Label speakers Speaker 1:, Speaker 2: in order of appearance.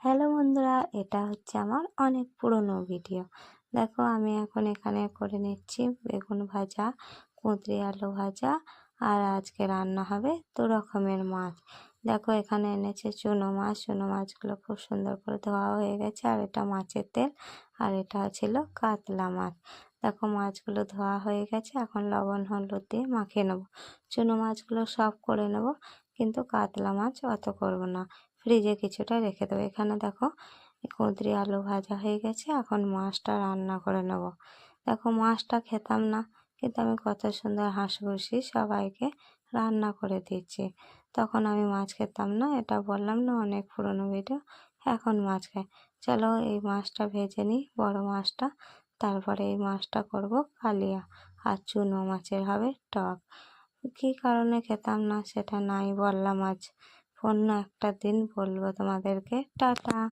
Speaker 1: Hello বন্ধুরা, এটা হচ্ছে আমার অনেক পুরনো ভিডিও। দেখো আমি এখন এখানে করে নিচ্ছি বেগুন ভাজা, কুঁদরি আলু ভাজা, আর আজকে রান্না হবে 2 রকমের মাছ। দেখো এখানে এনেছে চুনো মাছ। চুনো মাছগুলো খুব সুন্দর করে ধোয়া হয়ে গেছে, আর এটা মাছের তেল, আর এটা ছিল কাতলা মাছ। দেখো মাছগুলো ধোয়া হয়ে গেছে, এখন লবণ হলুদ দিয়ে মাখিয়ে নেবো। চুনো মাছগুলো সব করে নেব, কিন্তু কাতলা মাছ অত করব না, ফ্রিজে কিছুটা রেখে দেবো। এখানে দেখো কুঁদরি আলু ভাজা হয়ে গেছে, এখন মাছটা রান্না করে নেব। দেখো মাছটা খেতাম না, কিন্তু আমি কত সুন্দর হাঁসবুসি সবাইকে রান্না করে দিচ্ছি। তখন আমি মাছ খেতাম না, এটা বললাম না অনেক পুরনো ভিডিও। এখন মাছ খাই। চলো এই মাছটা ভেজে নিই, বড় মাছটা। তারপরে এই মাছটা করব কালিয়া, আর চুনো মাছের হবে টক। কী কারণে খেতাম না সেটা নাই বললাম আজ, অন্য একটা দিন বলবো তোমাদেরকে। টাটা।